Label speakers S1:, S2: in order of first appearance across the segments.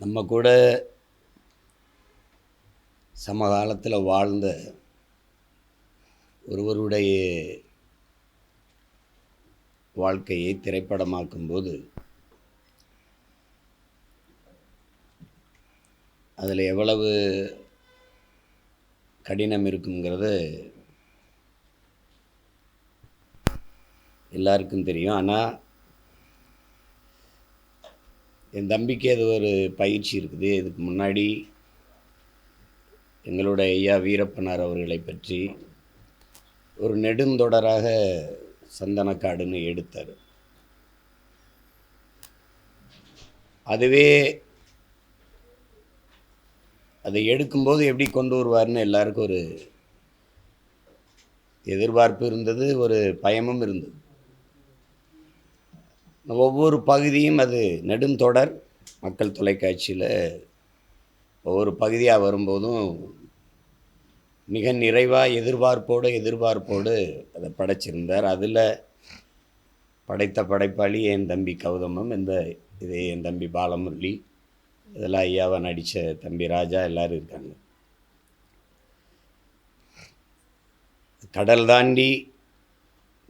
S1: நம்ம கூட சமகாலத்தில் வாழ்ந்த ஒருவருடைய வாழ்க்கையை திரைப்படமாக்கும்போது அதில் எவ்வளவு கடினம் இருக்குங்கிறது எல்லாருக்கும் தெரியும். ஆனால் என் தம்பிக்கு அது ஒரு பயிற்சி இருக்குது. இதுக்கு முன்னாடி எங்களுடைய ஐயா வீரப்பனார் அவர்களை பற்றி ஒரு நெடுந்தொடராக சந்தனக்காடுன்னு எடுத்தார். அதுவே அதை எடுக்கும்போது எப்படி கொண்டு வருவார்னு எல்லாருக்கும் ஒரு எதிர்பார்ப்பு இருந்தது, ஒரு பயமும் இருந்தது. ஒவ்வொரு பகுதியும் அது நெடுந்தொடர் மக்கள் தொலைக்காட்சியில் ஒவ்வொரு பகுதியாக வரும்போதும் மிக நிறைவாக எதிர்பார்ப்போடு அதை படைச்சிருந்தார். அதில் படைத்த படைப்பாளி என் தம்பி கௌதமம், இதே என் தம்பி பாலமுரளி, இதெல்லாம் ஐயாவை நடித்த தம்பி ராஜா எல்லோரும் இருக்காங்க. கடல் தாண்டி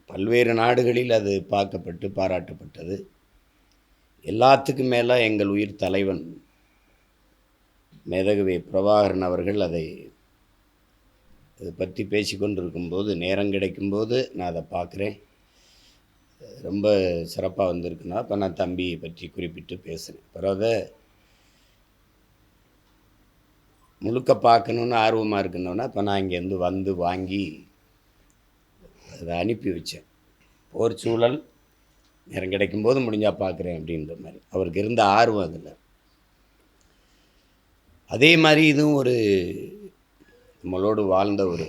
S1: பல்வேறு நாடுகளில் அது பார்க்கப்பட்டு பாராட்டப்பட்டது. எல்லாத்துக்கும் மேலே எங்கள் உயிர் தலைவன் மேதகவி பிரபாகரன் அவர்கள் அதை பற்றி பேசிக்கொண்டிருக்கும்போது, நேரம் கிடைக்கும்போது நான் அதை பார்க்குறேன். ரொம்ப சிறப்பாக வந்திருக்குன்னா இப்போ நான் தம்பியை பற்றி குறிப்பிட்டு பேசுகிறேன். அப்புறம் அதை முழுக்க பார்க்கணுன்னு ஆர்வமாக இருக்கணுன்னா இப்போ நான் இங்கேருந்து வந்து வாங்கி அதை அனுப்பி வச்சேன். போர் சூழல், நேரம் கிடைக்கும்போது முடிஞ்சால் பார்க்குறேன் அப்படின்ற மாதிரி அவருக்கு இருந்த ஆர்வம் அதில். அதே மாதிரி இதுவும் ஒரு நம்மளோடு வாழ்ந்த ஒரு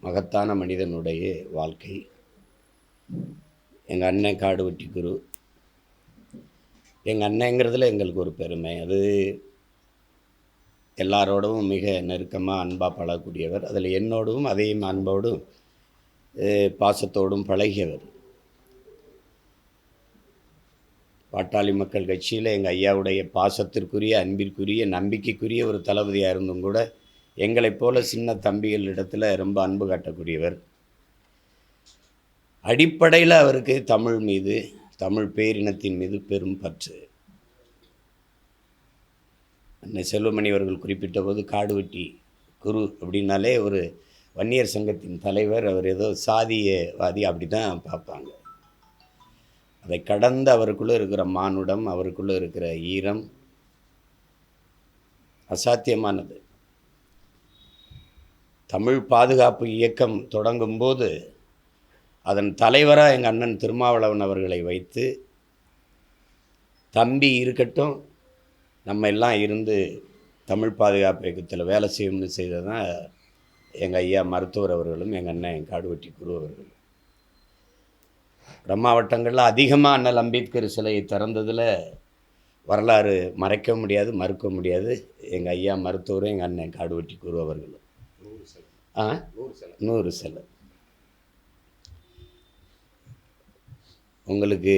S1: மகத்தான மனிதனுடைய வாழ்க்கை. எங்கள் அண்ணன் காடுவெட்டி குரு. எங்கள் அண்ணங்கிறதுல எங்களுக்கு ஒரு பெருமை. அது எல்லாரோடவும் மிக நெருக்கமாக அன்பாக பழகக்கூடியவர். அதில் என்னோடும் அதே அன்போடும் பாசத்தோடும் பழகியவர். பாட்டாளி மக்கள் கட்சியில் எங்கள் ஐயாவுடைய பாசத்திற்குரிய, அன்பிற்குரிய, நம்பிக்கைக்குரிய ஒரு தளபதியாக இருந்தும் கூட எங்களைப் போல சின்ன தம்பிகளிடத்தில் ரொம்ப அன்பு காட்டக்கூடியவர். அடிப்படையில் அவருக்கு தமிழ் மீது, தமிழ் பேரினத்தின் மீது பெரும் பற்று. அண்ணன் செல்வமணி அவர்கள் குறிப்பிட்ட போது காடுவெட்டி குரு அப்படின்னாலே ஒரு வன்னியர் சங்கத்தின் தலைவர், அவர் ஏதோ சாதியவாதி அப்படி தான் பார்ப்பாங்க. அதை கடந்து அவருக்குள்ளே இருக்கிற மானுடம், அவருக்குள்ளே இருக்கிற ஈரம் அசாத்தியமானது. தமிழ் பாதுகாப்பு இயக்கம் தொடங்கும்போது அதன் தலைவராக எங்கள் அண்ணன் திருமாவளவன் அவர்களை வைத்து, தம்பி இருக்கட்டும், நம்ம எல்லாம் இருந்து தமிழ் பாதுகாப்பு இயக்கத்தில் வேலை செய்யணும்னு செய்ததான் எங்கள் ஐயா மருத்துவர் அவர்களும் எங்கள் அண்ணன் காடுவெட்டி குரு அவர்களும். மாவட்டங்களில் அதிகமாக அண்ணல் அம்பேத்கர் சிலையை திறந்ததில் வரலாறு மறைக்க முடியாது, மறுக்க முடியாது. எங்கள் ஐயா மருத்துவரும் எங்கள் அண்ணன் காடுவெட்டி குரு அவர்களும். 100 சிலை. உங்களுக்கு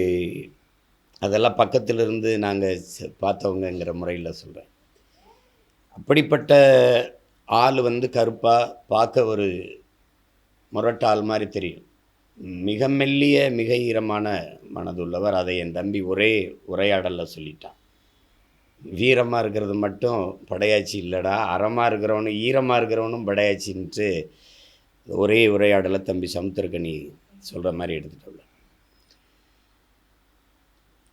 S1: அதெல்லாம் பக்கத்தில் இருந்து நாங்கள் பார்த்தவங்கங்கிற முறையில் சொல்கிறேன். அப்படிப்பட்ட ஆள் கருப்பாக பார்க்க ஒரு முரட்ட ஆள் மாதிரி தெரியும். மிக மெல்லிய, மிக ஈரமான மனதுள்ளவர். அதை என் தம்பி ஒரே உரையாடலில் சொல்லிட்டான். வீரமாக இருக்கிறது மட்டும் படையாச்சி இல்லைடா, அறமாக இருக்கிறவனும் ஈரமாக இருக்கிறவனும் படையாச்சின்ட்டு ஒரே உரையாடலை தம்பி சமுத்திரக்கனி சொல்கிற மாதிரி எடுத்துகிட்டு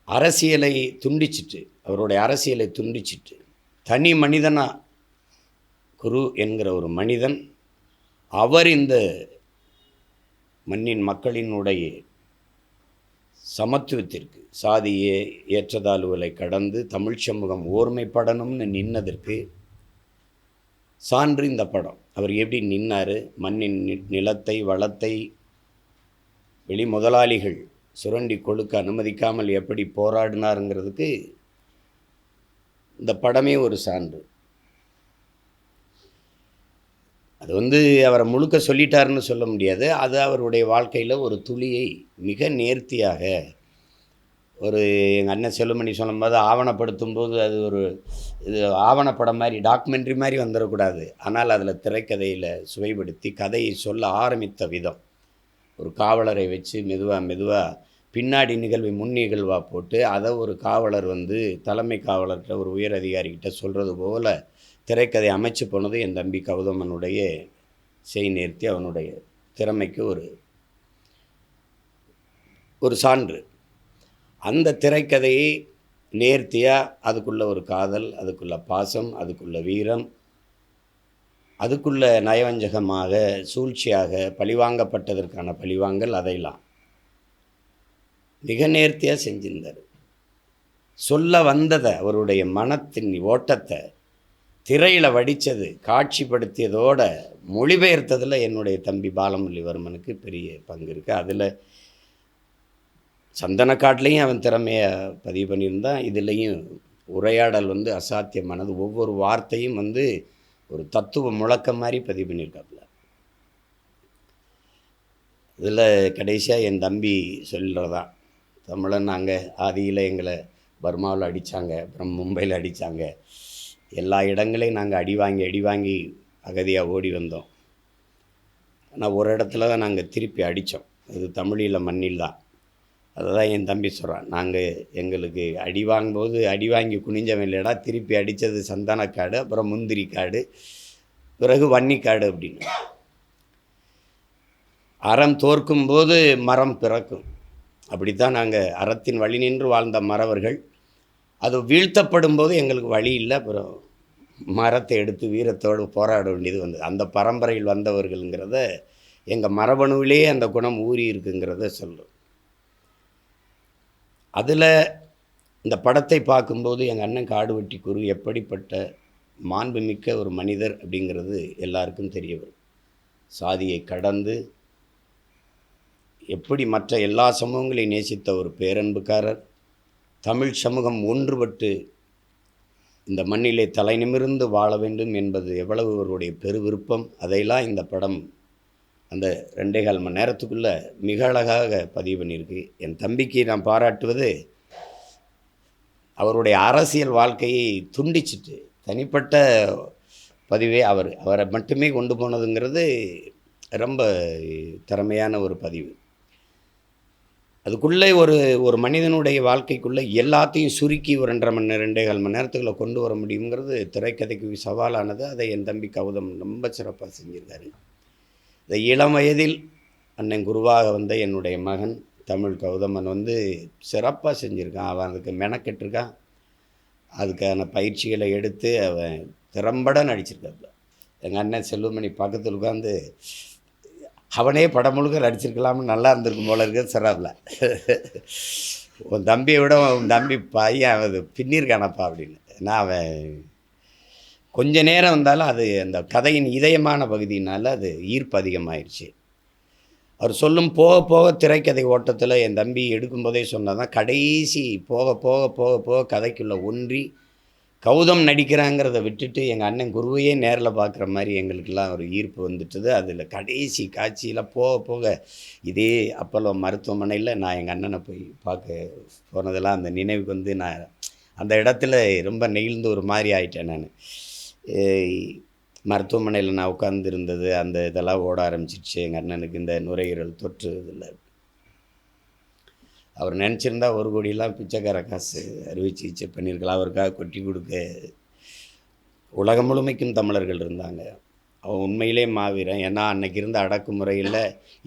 S1: அரசியலை துண்டிச்சிட்டு, அவருடைய அரசியலை துண்டிச்சிட்டு தனி மனிதனாக குரு என்கிற ஒரு மனிதன், அவர் இந்த மண்ணின் மக்களினுடைய சமத்துவத்திற்கு, சாதிய ஏற்றத்தாழ்வுகளை கடந்து தமிழ் சமூகம் ஓர்மைப்படணும்னு நின்னதற்கு சான்று இந்த படம். அவர் எப்படி நின்னார், மண்ணின் நிலத்தை, வளத்தை வெளி முதலாளிகள் சுரண்டி கொழுக்க அனுமதிக்காமல் எப்படி போராடினாருங்கிறதுக்கு இந்த படமே ஒரு சான்று. அது அவரை முழுக்க சொல்லிட்டாருன்னு சொல்ல முடியாது. அது அவருடைய வாழ்க்கையில் ஒரு துளியை மிக நேர்த்தியாக ஒரு எங்கள் அண்ணன் செல்லுமணி சொல்லும்போது ஆவணப்படுத்தும் போது அது ஒரு இது ஆவணப்படம் மாதிரி டாக்குமெண்ட்ரி மாதிரி வந்துடக்கூடாது. ஆனால் அதில் திரைக்கதையில் சுவைப்படுத்தி கதையை சொல்ல ஆரம்பித்த விதம், ஒரு காவலரை வச்சு மெதுவாக பின்னாடி நிகழ்வை முன் நிகழ்வாக போட்டு அதை ஒரு காவலர் வந்து தலைமை காவலர்கிட்ட ஒரு உயர் அதிகாரிகிட்ட சொல்கிறது போல் திரைக்கதை அமைச்சு போனது என் தம்பி கௌதமனுடைய நேர்த்தி, அவனுடைய திறமைக்கு ஒரு சான்று. அந்த திரைக்கதையை நேர்த்தியாக அதுக்குள்ள ஒரு காதல், அதுக்குள்ள பாசம், அதுக்குள்ள வீரம், அதுக்குள்ள நயவஞ்சகமாக சூழ்ச்சியாக பழிவாங்கப்பட்டதற்கான பழிவாங்கல், அதையெல்லாம் மிக நேர்த்தியாக செஞ்சிருந்தார். சொல்ல வந்ததை அவருடைய மனத்தின் ஓட்டத்தை திரையில் வடித்தது, காட்சிப்படுத்தியதோட மொழிபெயர்த்ததில் என்னுடைய தம்பி பாலமுரளிவர்மனுக்கு பெரிய பங்கு இருக்குது. அதில் சந்தனக்காட்டிலையும் அவன் திறமையை பதிவு பண்ணியிருந்தான். இதுலேயும் உரையாடல் வந்து அசாத்தியமானது. ஒவ்வொரு வார்த்தையும் வந்து ஒரு தத்துவ முழக்கம் மாதிரி பதிவு பண்ணியிருக்காப்புல. இதில் கடைசியாக என் தம்பி சொல்கிறதான், தமிழன் நாங்கள் ஆதியில் எங்களை பர்மாவில் அடித்தாங்க, அப்புறம் மும்பையில் அடித்தாங்க, எல்லா இடங்களையும் நாங்கள் அடி வாங்கி அகதியாக ஓடி வந்தோம். ஆனால் ஒரு இடத்துல தான் நாங்கள் திருப்பி அடித்தோம், அது தமிழீழ மண்ணில் தான். அதை தான் என் தம்பி சொல்கிறான், நாங்கள் எங்களுக்கு அடி வாங்கி குனிஞ்சவன் இல்லைடா, திருப்பி அடித்தது சந்தனக்காடு, அப்புறம் முந்திரி காடு, பிறகு வன்னிக்காடு அப்படின்னு. அறம் தோற்கும்போது மரம் பிறக்கும். அப்படித்தான் நாங்கள் அறத்தின் வழி நின்று வாழ்ந்த மறவர்கள். அது வீழ்த்தப்படும் போது எங்களுக்கு வழி இல்லை, அப்புறம் மரத்தை எடுத்து வீரத்தோடு போராட வேண்டியது வந்தது. அந்த பரம்பரையில் வந்தவர்கள்ங்கிறத எங்கள் மரபணுவிலே அந்த குணம் ஊறி இருக்குங்கிறத சொல்கிறோம். அதில் இந்த படத்தை பார்க்கும்போது எங்கள் அண்ணன் காடுவெட்டி குரு எப்படிப்பட்ட மாண்புமிக்க ஒரு மனிதர் அப்படிங்கிறது எல்லாருக்கும் தெரிய வரும். சாதியை கடந்து எப்படி மற்ற எல்லா சமூகங்களையும் நேசித்த ஒரு பேரன்புக்காரர், தமிழ் சமூகம் ஒன்றுபட்டு இந்த மண்ணிலே தலை நிமிர்ந்து வாழ வேண்டும் என்பது எவ்வளவு அவருடைய பெருவிருப்பம், அதையெல்லாம் இந்த படம் அந்த 2.25 மணி நேரத்துக்குள்ளே மிக அழகாக பதிவு பண்ணியிருக்கு. என் தம்பிக்கு நான் பாராட்டுவது, அவருடைய அரசியல் வாழ்க்கையை துண்டிச்சிட்டு தனிப்பட்ட பதிவே அவரை மட்டுமே கொண்டு போனதுங்கிறது ரொம்ப திறமையான ஒரு பதிவு. அதுக்குள்ளே ஒரு மனிதனுடைய வாழ்க்கைக்குள்ளே எல்லாத்தையும் சுருக்கி ஒரு 2.5 மணி நேரம் 2.25 மணி நேரத்துக்குள்ளே கொண்டு வர முடியுங்கிறது திரைக்கதைக்கு சவாலானது. அதை என் தம்பி கௌதம் ரொம்ப சிறப்பாக செஞ்சிருக்காரு. இந்த இளம் வயதில் அண்ணன் குருவாக வந்த என்னுடைய மகன் தமிழ் கௌதமன் வந்து சிறப்பாக செஞ்சுருக்கான். அவன் அதுக்கு மெனக்கெட்டிருக்கான், அதுக்கான பயிற்சிகளை எடுத்து அவன் திறம்பட நடிச்சிருக்காப்புல. எங்கள் அண்ணன் செல்லுமணி பக்கத்தில் உட்காந்து அவனே படம் முழுக்க நடிச்சிருக்கலாம்னு நல்லா இருந்திருக்கும் போல இருக்க சிறாப்புல. உன் தம்பியை விட உன் தம்பி பையன் அது பின்னிருக்கானப்பா அப்படின்னு. ஏன்னா அவன் கொஞ்ச நேரம் வந்தாலும் அது அந்த கதையின் இதயமான பகுதியினால் அது ஈர்ப்பு அதிகமாகிடுச்சு. அவர் சொல்லும் போக போக திரைக்கதை ஓட்டத்தில் என் தம்பி எடுக்கும்போதே சொன்னதான் கடைசி போக போக போக போக கதைக்குள்ளே ஒன்றி கௌதம் நடிக்கிறாங்கிறத விட்டுட்டு எங்கள் அண்ணன் குருவையே நேரில் பார்க்குற மாதிரி எங்களுக்கெல்லாம் ஒரு ஈர்ப்பு வந்துட்டுது. அதில் கடைசி காட்சியில் போக போக இதே அப்போலோ மருத்துவமனையில் நான் எங்கள் அண்ணனை போய் பார்க்க போனதெல்லாம் அந்த நினைவுக்கு வந்து நான் அந்த இடத்துல ரொம்ப நெகிழ்ந்து ஒரு மாதிரி ஆயிட்டேன். நான் மருத்துவமனையில் நான் உட்கார்ந்துருந்தது அந்த இதெல்லாம் ஓட ஆரம்பிச்சிடுச்சு. எங்கள் அண்ணனுக்கு இந்த நுரையீரல் தொற்று இதில் அவர் நினச்சிருந்தா 1 கோடியெல்லாம் பிச்சைக்கார காசு அறுவை சிகிச்சை பண்ணியிருக்கலாம். அவருக்காக கொட்டி கொடுக்க உலகம் முழுமைக்கும் தமிழர்கள் இருந்தாங்க. அவன் உண்மையிலே மாவீரன். ஏன்னா அன்னைக்கு இருந்த அடக்குமுறையில்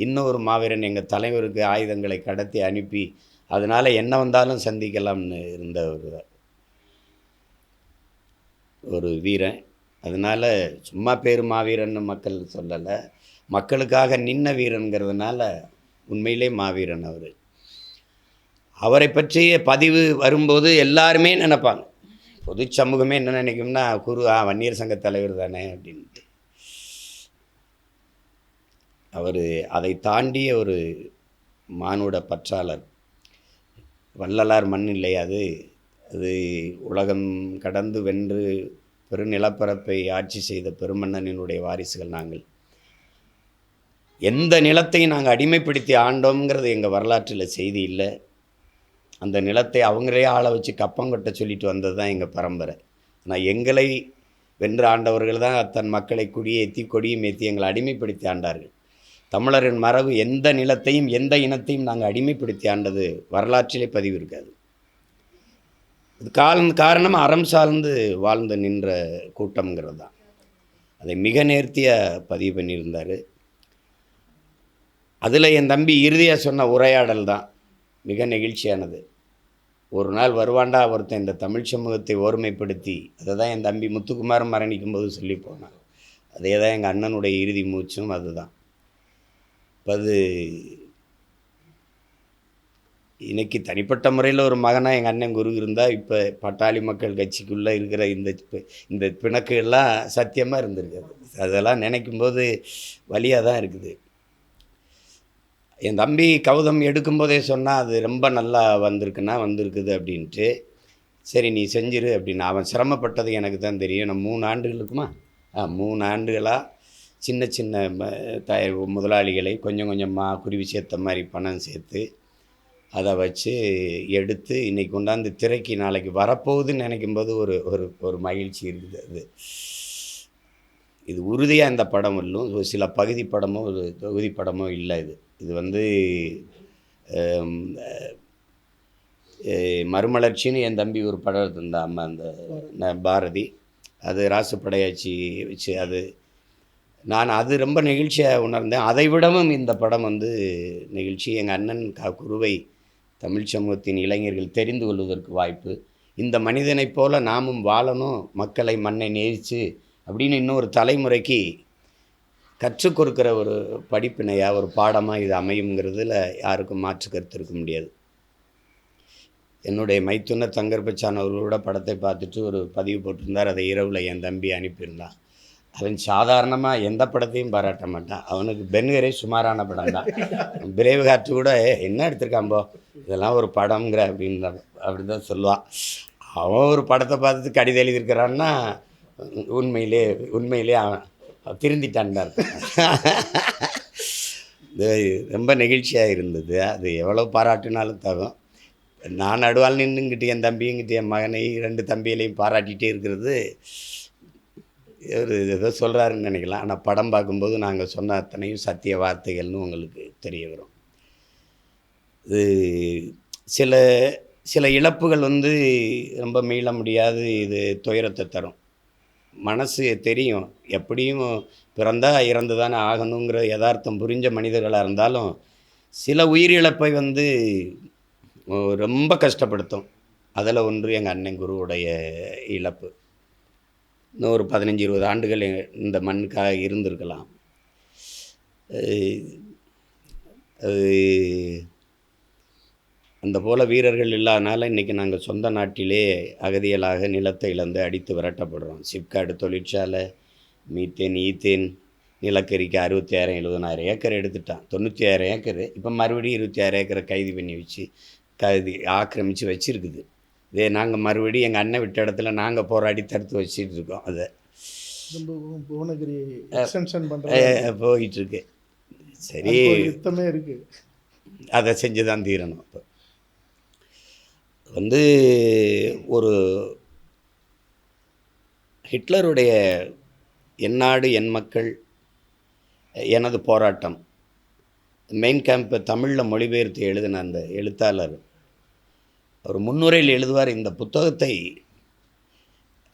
S1: இன்னொரு மாவீரன் எங்கள் தலைவருக்கு ஆயுதங்களை கடத்தி அனுப்பி அதனால் என்ன வந்தாலும் சந்திக்கலாம்னு இருந்த ஒரு வீரன். அதனால் சும்மா பேர் மாவீரன்னு மக்கள் சொல்லலை, மக்களுக்காக நின்ன வீரன்கிறதுனால உண்மையிலே மாவீரன் அவர். அவரை பற்றிய பதிவு வரும்போது எல்லாருமே நினைப்பாங்க, பொது சமூகமே என்ன நினைக்கும்னா குரு வன்னியர் சங்க தலைவர் தானே அப்படின்ட்டு. அவர் அதை தாண்டிய ஒரு மானுட பற்றாளர். வள்ளலார் மண் இல்லை அது உலகம் கடந்து வென்று பெருநிலப்பரப்பை ஆட்சி செய்த பெருமன்னனினுடைய வாரிசுகள் நாங்கள். எந்த நிலத்தையும் நாங்கள் அடிமைப்படுத்தி ஆண்டோங்கிறது எங்கள் வரலாற்றில் செய்தி இல்லை. அந்த நிலத்தை அவங்களே ஆள வச்சு கப்பங்கொட்ட சொல்லிட்டு வந்தது தான் எங்கள் பரம்பரை. ஆனால் எங்களை வென்று ஆண்டவர்கள் தான் தன் மக்களை குடியேற்றி கொடியும் ஏற்றி எங்களை அடிமைப்படுத்தி ஆண்டார்கள். தமிழரின் மரபு எந்த நிலத்தையும் எந்த இனத்தையும் நாங்கள் அடிமைப்படுத்தி ஆண்டது வரலாற்றிலே பதிவு இருக்காது. இது காரணம் அறம் சார்ந்து வாழ்ந்து நின்ற கூட்டம்ங்கிறது தான். அதை மிக நேர்த்தியாக பதிவு பண்ணியிருந்தார். அதில் என் தம்பி இறுதியாக சொன்ன உரையாடல் தான் மிக நெகிழ்ச்சியானது. ஒரு நாள் வருவாண்டா ஒருத்தன் இந்த தமிழ் சமூகத்தை ஓர்மைப்படுத்தி, அதை தான் என் தம்பி முத்துக்குமாரன் மரணிக்கும் போது சொல்லி போனான். அதே தான் எங்கள் அண்ணனுடைய இறுதி மூச்சும் அதுதான். இப்போ அது இன்றைக்கி தனிப்பட்ட முறையில் ஒரு மகனாக எங்கள் அண்ணன் குரு இருந்தால் இப்போ பாட்டாளி மக்கள் கட்சிக்குள்ளே இருக்கிற இந்த பிணக்குகள்லாம் சத்தியமாக இருந்திருக்காது. அதெல்லாம் நினைக்கும்போது வலியாக தான் இருக்குது. என் தம்பி கௌதம் எடுக்கும்போதே சொன்னால் அது ரொம்ப நல்லா வந்திருக்குது அப்படின்ட்டு. சரி நீ செஞ்சிரு அப்படின்னு. அவன் சிரமப்பட்டது எனக்கு தான் தெரியும். நான் 3 ஆண்டுகள் இருக்குமா 3 ஆண்டுகளாக சின்ன சின்ன முதலாளிகளை கொஞ்சம் கொஞ்சமாக குருவி சேர்த்த மாதிரி பணம் சேர்த்து அதை வச்சு எடுத்து இன்றைக்கி கொண்டாந்து திரைக்கு நாளைக்கு வரப்போகுதுன்னு நினைக்கும்போது ஒரு ஒரு ஒரு மகிழ்ச்சி இருக்குது. அது இது உறுதியாக இந்த படம் இல்லையும் ஒரு சில பகுதி படமோ ஒரு தொகுதி படமோ இல்லை. இது வந்து மறுமலர்ச்சின்னு என் தம்பி ஒரு படம் இருந்தான் அம்மா அந்த பாரதி, அது ராசுப்படையாச்சி வச்சு நான் அது ரொம்ப நெகிழ்ச்சியாக உணர்ந்தேன். அதை விடவும் இந்த படம் வந்து நிகழ்ச்சி. எங்கள் அண்ணன் குருவை தமிழ் சமூகத்தின் இளைஞர்கள் தெரிந்து கொள்வதற்கு வாய்ப்பு. இந்த மனிதனைப் போல நாமும் வாழணும், மக்களை மண்ணை நேசித்து அப்படின்னு இன்னொரு தலைமுறைக்கு கற்றுக் கொடுக்குற ஒரு படிப்பினையாக ஒரு பாடமாக இது அமையுங்கிறதுல யாருக்கும் மாற்று கருத்து இருக்க முடியாது. என்னுடைய மைத்துனர் தங்கர்பச்சான் அவர்களோட படத்தை பார்த்துட்டு ஒரு பதிவு போட்டிருந்தார். அதை இரவில் என் தம்பி அனுப்பியிருந்தான். அவன் சாதாரணமாக எந்த படத்தையும் பாராட்ட மாட்டான். அவனுக்கு பென்கரே சுமாரான படம் தான். பிரேவ் ஹார்ட் கூட என்ன எடுத்திருக்காம்போ இதெல்லாம் ஒரு படம்ங்கிற அப்படி தான் சொல்லுவான். அவன் ஒரு படத்தை பார்த்துட்டு கடிதம் எழுதியிருக்கிறான்னா உண்மையிலே அவன் திருந்திட்டான் தான் இருக்கும். ரொம்ப நெகிழ்ச்சியாக இருந்தது. அது எவ்வளோ பாராட்டினாலும் தகும். நான் நடுவால் நின்றுங்கிட்டு என் தம்பிங்கிட்ட என் மகனை 2 தம்பிகளையும் பாராட்டிகிட்டே இருக்கிறது ஒரு ஏதோ சொல்கிறாருன்னு நினைக்கலாம். ஆனால் படம் பார்க்கும்போது நாங்கள் சொன்ன அத்தனையும் சத்திய வார்த்தைகள்னு உங்களுக்கு தெரிய வரும். இது சில இழப்புகள் வந்து ரொம்ப மீள முடியாது. இது துயரத்தை தரும். மனசு தெரியும், எப்படியும் பிறந்தால் இறந்து தானே ஆகணுங்கிற யதார்த்தம் புரிஞ்ச மனிதர்களாக இருந்தாலும் சில உயிரிழப்பை வந்து ரொம்ப கஷ்டப்படுத்தும். அதில் ஒன்று எங்கள் அண்ணன் குருவுடைய இழப்பு. இன்னும் ஒரு 15-20 ஆண்டுகள் இந்த மண்ணுக்காக இருந்திருக்கலாம். அது அந்த போல் வீரர்கள் இல்லாதனால இன்றைக்கி நாங்கள் சொந்த நாட்டிலே அகதிகளாக நிலத்தை இழந்து அடித்து விரட்டப்படுறோம். சிப்காடு தொழிற்சாலை, மீத்தேன் ஈத்தேன் நிலக்கரிக்கு 66,000-70,000 ஏக்கர் எடுத்துட்டான். 96,000 ஏக்கர் இப்போ மறுபடியும் 26 ஏக்கரை கைது பண்ணி வச்சு ஆக்கிரமித்து வச்சுருக்குது. இதே நாங்கள் மறுபடியும் எங்கள் அண்ணன் விட்ட இடத்துல நாங்கள் போராடி தடுத்து வச்சுட்டு இருக்கோம். அதை
S2: புவனகிரி எக்ஸ்டென்ஷன் பண்ணுற
S1: போயிட்டுருக்கு. சரி
S2: யுத்தமே இருக்குது,
S1: அதை செஞ்சு தான் தீரணும். இப்போ வந்து ஒரு ஹிட்லருடைய என் நாடு என் மக்கள் எனது போராட்டம் மெயின் கேம்பை தமிழில் மொழிபெயர்த்து எழுதின அந்த எழுத்தாளர் அவர் முன்னுரையில் எழுதுவார், இந்த புத்தகத்தை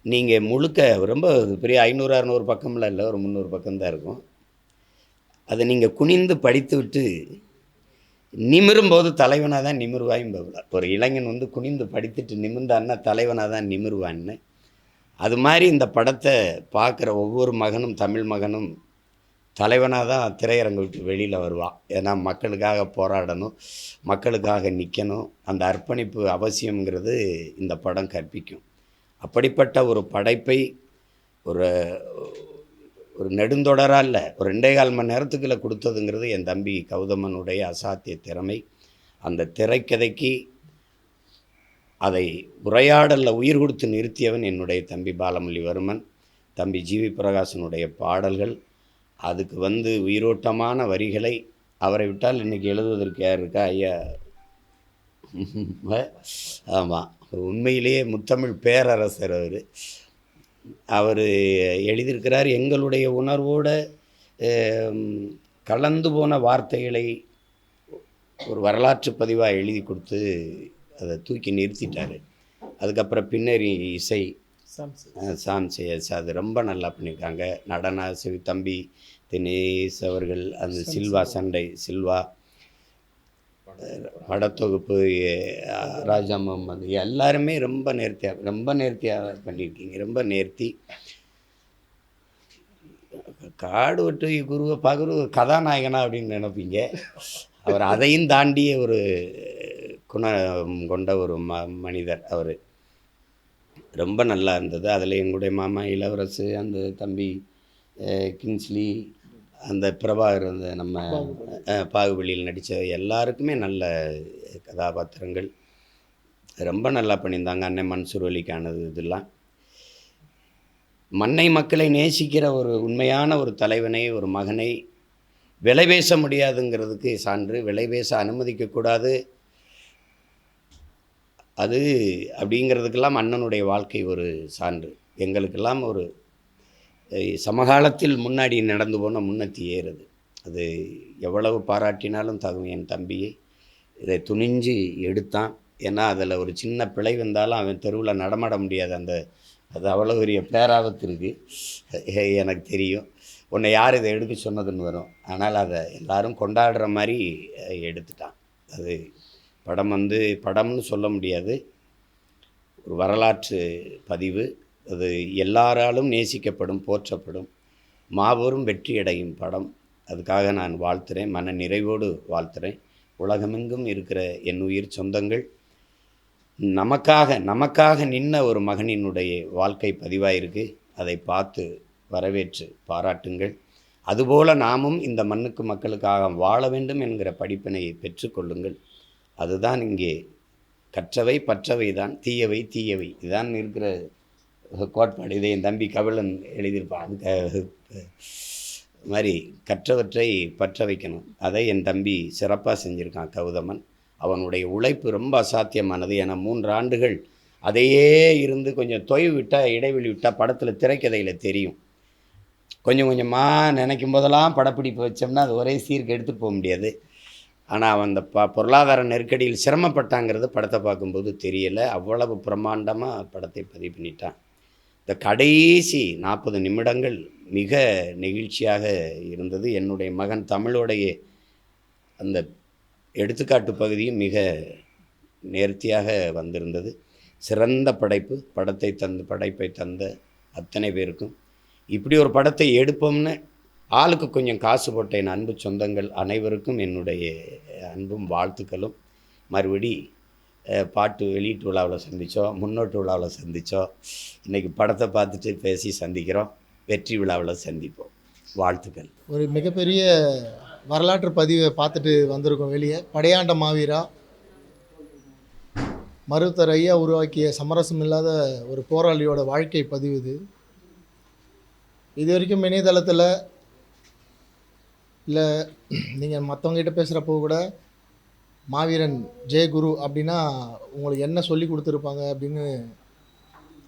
S1: நீங்கள் முழுக்க ரொம்ப பெரிய 500-600 பக்கம்லாம் இல்லை, ஒரு 300 பக்கம்தான் இருக்கும். அதை நீங்கள் குனிந்து படித்து விட்டு நிமிரும்போது தலைவனாக தான் நிமிருவாயும்பவள. ஒரு இளைஞன் வந்து குனிந்து படித்துட்டு நிமிர்ந்தான்னா தலைவனாக தான் நிமிருவான்னு. அது மாதிரி இந்த படத்தை பார்க்குற ஒவ்வொரு மகனும் தமிழ் மகனும் தலைவனாக தான் திரையரங்கு விட்டு வெளியில் வருவான். ஏன்னா மக்களுக்காக போராடணும், மக்களுக்காக நிற்கணும், அந்த அர்ப்பணிப்பு அவசியங்கிறது இந்த படம் கற்பிக்கும். அப்படிப்பட்ட ஒரு படைப்பை ஒரு ஒரு நெடுந்தொடராக இல்லை, ஒரு 2.25 மணி நேரத்துக்குள்ளே கொடுத்ததுங்கிறது என் தம்பி கௌதமனுடைய அசாத்திய திறமை. அந்த திரைக்கதைக்கு அதை உரையாடலில் உயிர் கொடுத்து நிறுத்தியவன் என்னுடைய தம்பி பாலமுரளிவர்மன். தம்பி ஜிவி பிரகாசனுடைய பாடல்கள், அதுக்கு வந்து உயிரோட்டமான வரிகளை அவரை விட்டால் இன்றைக்கி எழுதுவதற்கு யார் இருக்கா? ஐயா ஆமாம், உண்மையிலேயே முத்தமிழ் பேரரசர் அவர். அவர் எழுதியிருக்கிறார், எங்களுடைய உணர்வோட கலந்து போன வார்த்தைகளை ஒரு வரலாற்று பதிவாக எழுதி கொடுத்து அதை தூக்கி நிறுத்திட்டார். அதுக்கப்புறம் பின்னணி இசை சாம்சேஸ் அது ரொம்ப நல்லா பண்ணியிருக்காங்க. நடன ஆசிரியர் தம்பி தினேஷ் அவர்கள், அந்த சில்வா சண்டை சில்வா படத்தொகுப்பு, ராஜா முகமது, எல்லாருமே ரொம்ப நேர்த்தியாக பண்ணியிருக்கீங்க. ரொம்ப நேர்த்தி. காடு வெட்டு குருவை பார்க்குற கதாநாயகனா அப்படின்னு நினைப்பீங்க. அவர் அதையும் தாண்டிய ஒரு குணம் கொண்ட ஒரு மனிதர் அவர். ரொம்ப நல்லா இருந்தது. அதில் எங்களுடைய மாமா இளவரசு, அந்த தம்பி கிங்ஸ்லி, அந்த பிரபாகர், அந்த நம்ம பாகுபலியில் நடித்த எல்லாருக்குமே நல்ல கதாபாத்திரங்கள். ரொம்ப நல்லா பண்ணியிருந்தாங்க. அண்ணன் மன்சூர் அலிக்கானது இதெல்லாம். மண்ணை மக்களை நேசிக்கிற ஒரு உண்மையான ஒரு தலைவனை, ஒரு மகனை விலை பேச முடியாதுங்கிறதுக்கு சான்று. விலை பேச அனுமதிக்கக்கூடாது அது அப்படிங்கிறதுக்கெல்லாம் அண்ணனுடைய வாழ்க்கை ஒரு சான்று. எங்களுக்கெல்லாம் ஒரு சமகாலத்தில் முன்னாடி நடந்து போன முன்னத்தி ஏறுது. அது எவ்வளவு பாராட்டினாலும் தகும். என் தம்பியை இதை துணிஞ்சு எடுத்தான். ஏன்னா அதில் ஒரு சின்ன பிழை வந்தாலும் அவன் தெருவில் நடமாட முடியாது. அது அவ்வளோ பெரிய பேராபத்து இருக்குது. எனக்கு தெரியும். உன்னை யார் இதை எடுக்க சொன்னதுன்னு வரும். ஆனால் அதை எல்லாரும் கொண்டாடுற மாதிரி எடுத்துட்டான். அது படம்னு சொல்ல முடியாது, ஒரு வரலாற்று பதிவு. அது எல்லாராலும் நேசிக்கப்படும், போற்றப்படும், மாபெரும் வெற்றியடையும் படம். அதுக்காக நான் வாழ்த்துறேன், மன நிறைவோடு வாழ்த்துறேன். உலகமெங்கும் இருக்கிற என் உயிர் சொந்தங்கள், நமக்காக நின்ன ஒரு மகனினுடைய வாழ்க்கை பதிவாயிருக்கு. அதை பார்த்து வரவேற்று பாராட்டுங்கள். அதுபோல் நாமும் இந்த மண்ணுக்கு மக்களுக்காக வாழ வேண்டும் என்கிற படிப்பினையை பெற்றுக்கொள்ளுங்கள். அதுதான் இங்கே கற்றவை பற்றவை தான், தீயவை இதுதான் இருக்கிற கோட்பாடு. இதை என் தம்பி கபிலன் எழுதியிருப்பான். அது மாதிரி கற்றவற்றை பற்ற வைக்கணும். அதை என் தம்பி சிறப்பாக செஞ்சுருக்கான் கௌதமன். அவனுடைய உழைப்பு ரொம்ப அசாத்தியமானது. ஏன்னா 3 ஆண்டுகள் அதையே இருந்து கொஞ்சம் தொய்வு விட்டால், இடைவெளி விட்டால் படத்தில் திரைக்கதையில் தெரியும். கொஞ்சம் கொஞ்சமாக நினைக்கும் போதெல்லாம் படப்பிடிப்பு வச்சோம்னா அது ஒரே சீருக்கு எடுத்துகிட்டு போக முடியாது. ஆனால் அவன் அந்த பொருளாதார நெருக்கடியில் சிரமப்பட்டாங்கிறது படத்தை பார்க்கும்போது தெரியலை. அவ்வளவு பிரம்மாண்டமாக படத்தை பதிவு பண்ணிட்டான். இந்த கடைசி 40 நிமிடங்கள் மிக நெகிழ்ச்சியாக இருந்தது. என்னுடைய மகன் தமிழோடைய அந்த எடுத்துக்காட்டு பகுதியும் மிக நேர்த்தியாக வந்திருந்தது. சிறந்த படைப்பு. படைப்பை தந்த அத்தனை பேருக்கும், இப்படி ஒரு படத்தை எடுப்போம்னு ஆளுக்கு கொஞ்சம் காசு போட்ட என் அன்பு சொந்தங்கள் அனைவருக்கும் என்னுடைய அன்பும் வாழ்த்துக்களும். மறுபடி பாட்டு வெளியீட்டு விழாவில் சந்தித்தோம், முன்னோட்டு விழாவில் சந்தித்தோம். இன்றைக்கி படத்தை பார்த்துட்டு பேசி சந்திக்கிறோம். வெற்றி விழாவில் சந்திப்போம். வாழ்த்துக்கள்.
S2: ஒரு மிகப்பெரிய வரலாற்று பதிவை பார்த்துட்டு வந்திருக்கோம் வெளியே. படையாண்ட மாவீரா, மருத்துவர் ஐயா உருவாக்கிய சமரசம் இல்லாத ஒரு போராளியோட வாழ்க்கை பதிவு இது வரைக்கும் இணையதளத்தில் இல்லை நீங்கள் மற்றவங்ககிட்ட பேசுகிறப்போ கூட மாவீரன் ஜெயகுரு அப்படின்னா உங்களுக்கு என்ன சொல்லி கொடுத்துருப்பாங்க அப்படின்னு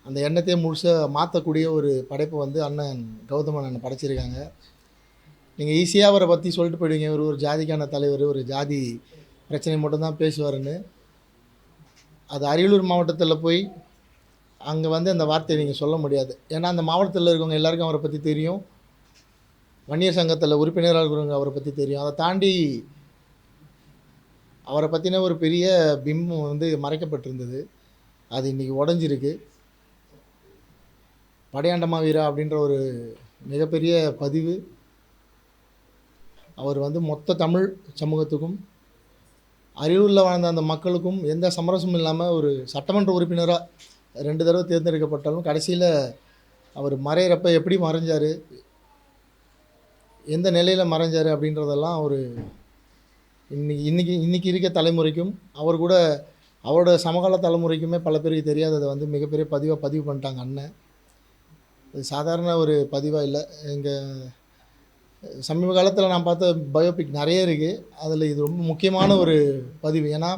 S2: அந்த எண்ணத்தையே முழுசாக மாற்றக்கூடிய ஒரு படைப்பை அண்ணன் கௌதமன் அண்ணன் படைச்சிருக்காங்க. நீங்கள் ஈஸியாக அவரை பற்றி சொல்லிட்டு போயிடுவீங்க, ஒரு ஜாதிக்கான தலைவர், ஒரு ஜாதி பிரச்சனை மட்டும்தான் பேசுவாருன்னு. அது அரியலூர் மாவட்டத்தில் போய் அங்கே அந்த வார்த்தையை நீங்கள் சொல்ல முடியாது. ஏன்னா அந்த மாவட்டத்தில் இருக்கவங்க எல்லாருக்கும் அவரை பற்றி தெரியும். வன்னியர் சங்கத்தில் உறுப்பினராக இருக்கிறவங்க அவரை பற்றி தெரியும். அதை தாண்டி அவரை பற்றின ஒரு பெரிய பிம்பம் மறைக்கப்பட்டிருந்தது. அது இன்றைக்கி உடஞ்சிருக்கு. படையாண்ட மாவீரா அப்படின்ற ஒரு மிகப்பெரிய பதிவு. அவர் மொத்த தமிழ் சமூகத்துக்கும், அரியலூரில் வாழ்ந்த அந்த மக்களுக்கும் எந்த சமரசமும் இல்லாமல் ஒரு சட்டமன்ற உறுப்பினராக 2 தடவை தேர்ந்தெடுக்கப்பட்டாலும் கடைசியில் அவர் மறையிறப்ப எப்படி மறைஞ்சார், எந்த நிலையில் மறைஞ்சார் அப்படின்றதெல்லாம் ஒரு இன்றைக்கி இருக்க தலைமுறைக்கும் அவர் கூட அவரோட சமகால தலைமுறைக்குமே பல பேருக்கு தெரியாததை மிகப்பெரிய பதிவு பண்ணிட்டாங்க அண்ணன். அது சாதாரண ஒரு பதிவாக இல்லை. எங்கள் சமீப காலத்தில் நான் பார்த்த பயோபிக் நிறைய இருக்குது. அதில் இது ரொம்ப முக்கியமான ஒரு பதிவு. ஏன்னா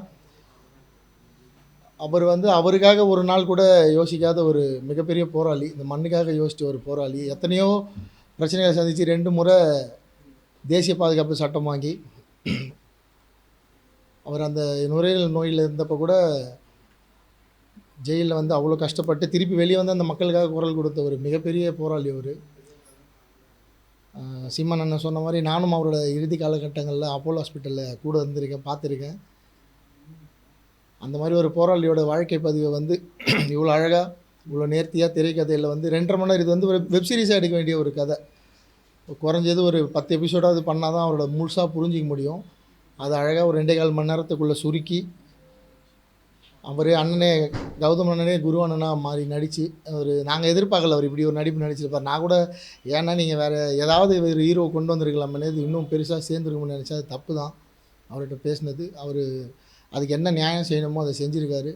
S2: அவர் வந்து அவருக்காக ஒரு நாள் கூட யோசிக்காத ஒரு மிகப்பெரிய போராளி. இந்த மண்ணுக்காக யோசித்த ஒரு போராளி. எத்தனையோ பிரச்சனைகளை சந்தித்து 2 முறை தேசிய பாதுகாப்பு சட்டம் வாங்கி அவர் அந்த நுரையீரல் நோயில் இருந்தப்போ கூட ஜெயிலில் வந்து அவ்வளோ கஷ்டப்பட்டு திருப்பி வெளியே வந்து அந்த மக்களுக்காக குரல் கொடுத்த ஒரு மிகப்பெரிய போராளி அவர். சீமான் அண்ணன் சொன்ன மாதிரி நானும் அவரோட இறுதி காலகட்டங்களில் அப்போலோ ஹாஸ்பிட்டலில் கூட இருந்திருக்கேன், பார்த்துருக்கேன். அந்த மாதிரி ஒரு போராளியோட வாழ்க்கை பதிவை வந்து இவ்வளோ அழகாக இவ்வளோ நேர்த்தியாக திரைக்கதையில் வந்து 2.5 மணி நேரம், இது வந்து ஒரு வெப் சீரிஸாக எடுக்க வேண்டிய ஒரு கதை. குறைஞ்சது ஒரு 10 எபிசோடாவது பண்ணால் தான் அவரோட முழுசாக புரிஞ்சிக்க முடியும். அது அழகாக ஒரு 2.25 மணி நேரத்துக்குள்ளே சுருக்கி அவரே அண்ணனே கௌதம் அண்ணனே குரு அண்ணனாக மாறி நடித்து நாங்கள் எதிர்பார்க்கல அவர் இப்படி ஒரு நடிப்பு நடிச்சிருப்பார். நான் கூட ஏன்னா நீங்கள் வேறு ஏதாவது ஒரு ஹீரோ கொண்டு வந்திருக்கலாமே, இது இன்னும் பெருசாக சேர்ந்துருக்கும்னு நினச்சா அது தப்பு தான். அவர்கிட்ட பேசினது அவர் அதுக்கு என்ன நியாயம் செய்யணுமோ அதை செஞ்சுருக்காரு.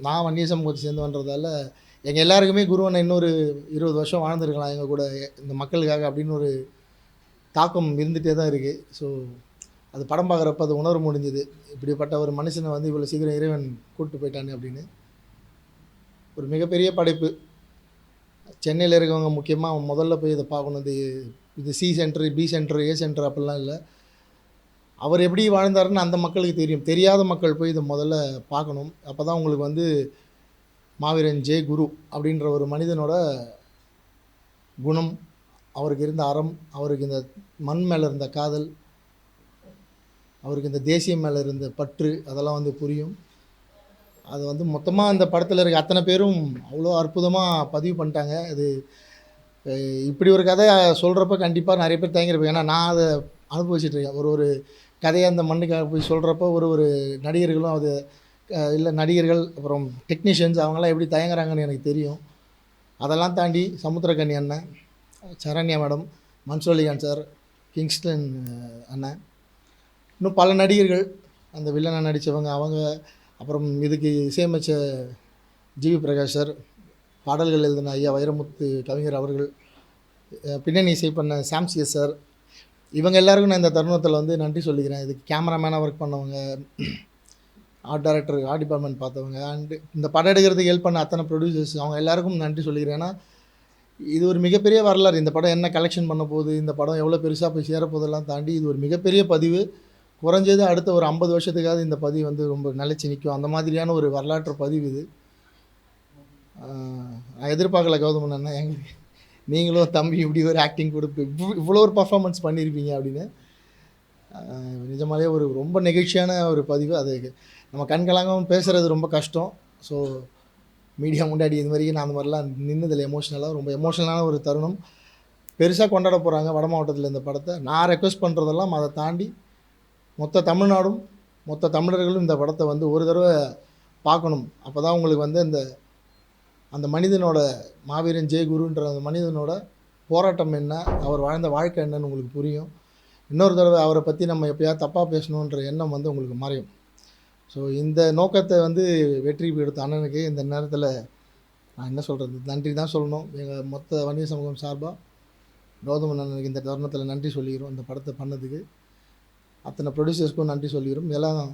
S2: நான் வன்னிய சமூகத்தை சேர்ந்து வந்ததால் எங்கள் எல்லாருக்குமே குரு அண்ணன் இன்னொரு 20 வருஷம் வாழ்ந்துருக்கலாம் எங்கள் கூட இந்த மக்களுக்காக அப்படின்னு ஒரு தாக்கம் இருந்துகிட்டே தான் இருக்குது. ஸோ அது படம் பார்க்குறப்ப அது உணர முடிஞ்சுது, இப்படிப்பட்ட ஒரு மனுஷனை வந்து இவ்வளோ சீக்கிரம் இறைவன் கூப்பிட்டு போயிட்டானே அப்படின்னு. ஒரு மிகப்பெரிய படைப்பு. சென்னையில் இருக்கவங்க முக்கியமாக முதல்ல போய் இதை பார்க்கணும். இது C centre, B centre, A centre அப்படிலாம் இல்லை. அவர் எப்படி வாழ்ந்தாருன்னு அந்த மக்களுக்கு தெரியும். தெரியாத மக்கள் போய் இதை முதல்ல பார்க்கணும். அப்போ தான் உங்களுக்கு வந்து மாவீரன் ஜே குரு அப்படின்ற ஒரு மனிதனோட குணம், அவருக்கு இருந்த அறம், அவருக்கு இந்த மண் மேலே இருந்த காதல், அவருக்கு இந்த தேசியம் மேலே இருந்த பற்று, அதெல்லாம் வந்து புரியும். அது வந்து மொத்தமாக அந்த படத்தில் இருக்க அத்தனை பேரும் அவ்வளோ அற்புதமாக பதிவு பண்ணிட்டாங்க. இது இப்படி ஒரு கதையை சொல்கிறப்ப கண்டிப்பாக நிறைய பேர் தயங்கிருப்பேன். ஏன்னா நான் அதை அனுபவிச்சிட்ருக்கேன். ஒரு கதையை அந்த மண்ணுக்காக போய் சொல்கிறப்போ ஒரு நடிகர்களும் அது இல்லை நடிகர்கள் அப்புறம் டெக்னீஷியன்ஸ் அவங்களாம் எப்படி தயங்குறாங்கன்னு எனக்கு தெரியும். அதெல்லாம் தாண்டி சமுத்திரக்கனி அண்ணன், சரண்யா மேடம், மன்சூலிகான் சார், கிங்ஸ்டன் அண்ணன், இன்னும் பல நடிகர்கள் அந்த வில்லனை நடித்தவங்க அவங்க, அப்புறம் இதுக்கு இசையமைச்ச ஜிவி பிரகாஷ் சார், பாடல்கள் எழுதின ஐயா வைரமுத்து கவிஞர் அவர்கள், பின்னணி இசை பண்ண சாம்சிஎஸ் சார், இவங்க எல்லாருக்கும் நான் இந்த தருணத்தில் வந்து நன்றி சொல்லிக்கிறேன். இதுக்கு கேமராமேனாக ஒர்க் பண்ணவங்க, ஆர்ட் டைரக்டர், ஆர்ட் டிபார்ட்மெண்ட் பார்த்தவங்க, அண்டு இந்த படம் எடுக்கிறதுக்கு ஹெல்ப் பண்ண அத்தனை ப்ரொடியூசர்ஸ், அவங்க எல்லாருக்கும் நன்றி சொல்லிக்கிறேன். ஏன்னா இது ஒரு மிகப்பெரிய வரலாறு. இந்த படம் என்ன கலெக்ஷன் பண்ண போகுது, இந்த படம் எவ்வளோ பெருசாக போய் சேரப்போதெல்லாம் தாண்டி இது ஒரு மிகப்பெரிய பதிவு. குறைஞ்சது அடுத்த ஒரு 50 வருஷத்துக்காவது இந்த பதிவு வந்து ரொம்ப நிலைச்சி நிற்கும். அந்த மாதிரியான ஒரு வரலாற்று பதிவு இது. நான் எதிர்பார்க்கல கௌதம் அண்ணா எங்களுக்கு நீங்களும் தம்பி இப்படி ஒரு ஆக்டிங் கொடுப்பு இவ்வளோ ஒரு பர்ஃபார்மன்ஸ் பண்ணியிருப்பீங்க அப்படின்னு. நிஜமாலே ஒரு ரொம்ப நெகிழ்ச்சியான ஒரு பதிவு. அது நம்ம கண்களாகவும் பேசுகிறது ரொம்ப கஷ்டம். ஸோ மீடியா முன்னாடி இது வரைக்கும் நான் அந்த மாதிரிலாம் நின்னதில் எமோஷ்னலாக ரொம்ப எமோஷ்னலான ஒரு தருணம். பெருசாக கொண்டாட போகிறாங்க வட மாவட்டத்தில் இந்த படத்தை. நான் ரெக்வெஸ்ட் பண்ணுறதெல்லாம் அதை தாண்டி மொத்த தமிழ்நாடும் மொத்த தமிழர்களும் இந்த படத்தை வந்து ஒரு தடவை பார்க்கணும். அப்போ தான் உங்களுக்கு வந்து அந்த மனிதனோட மாவீரன் ஜெய குருன்ற அந்த மனிதனோட போராட்டம் என்ன, அவர் வாழ்ந்த வாழ்க்கை என்னன்னு உங்களுக்கு புரியும். இன்னொரு தடவை அவரை பற்றி நம்ம எப்போயாவது தப்பாக பேசணுன்ற எண்ணம் வந்து உங்களுக்கு மறையும். ஸோ இந்த நோக்கத்தை வந்து வெற்றி எடுத்த அண்ணனுக்கு இந்த நேரத்தில் நான் என்ன சொல்கிறது, நன்றி தான் சொல்லணும். எங்கள் மொத்த வன்னிய சமூகம் சார்பாக கௌதம் அண்ணனுக்கு இந்த தருணத்தில் நன்றி சொல்லிக்கிறோம். இந்த படத்தை பண்ணதுக்கு அத்தனை ப்ரொடியூசர்ஸ்க்கும் நன்றி சொல்லிக்கிறோம். எல்லாம்